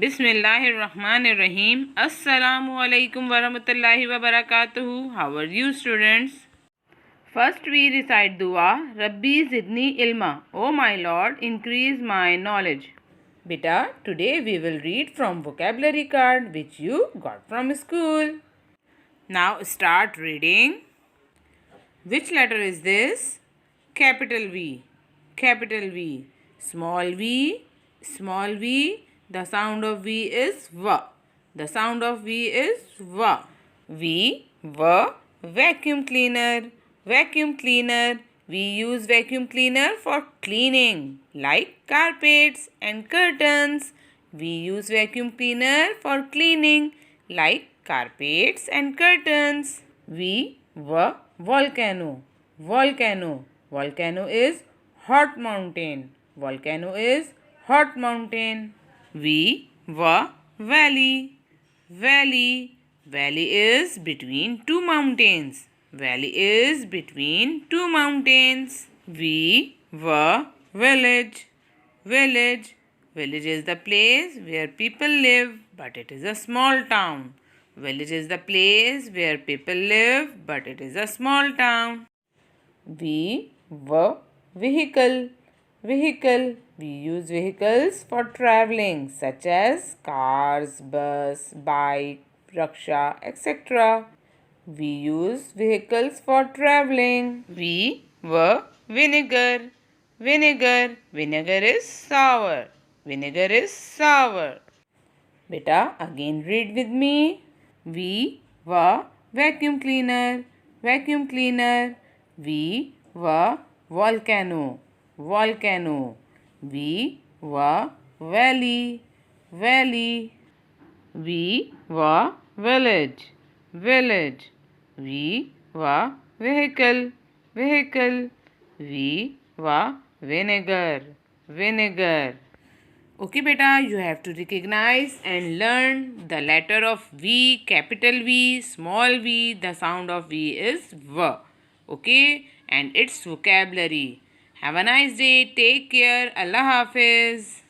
Bismillahirrahmanirrahim. Assalamu alaikum warahmatullahi wabarakatuh. How are you, students? First we recite dua. Rabbi zidni ilma. Oh my Lord, increase my knowledge. Beta, today we will read from vocabulary card which you got from school. Now start reading. Which letter is this? Capital V. Capital V. Small v. Small v. The sound of V is V. The sound of V is V. V. Vacuum cleaner. Vacuum cleaner. We use vacuum cleaner for cleaning, like carpets and curtains. We use vacuum cleaner for cleaning, like carpets and curtains. Volcano. Volcano. Volcano is hot mountain. Volcano is hot mountain. Valley. Valley. Valley is between two mountains. Valley is between two mountains. Village. Village. Village is the place where people live, but it is a small town. Village is the place where people live, but it is a small town. Vehicle. Vehicle. We use vehicles for traveling, such as cars, bus, bike, rickshaw, etc. We use vehicles for traveling. Vinegar. Vinegar. Vinegar is sour. Vinegar is sour. Beta, again read with me. Vacuum cleaner. Vacuum cleaner. Volcano. Volcano. Valley. Valley. Village. Village. Vehicle. Vehicle. Vinegar. Vinegar. Okay, beta, you have to recognize and learn the letter of V, capital V, small v. The sound of V is V. Okay, and its vocabulary. Have a nice day. Take care. Allah Hafiz.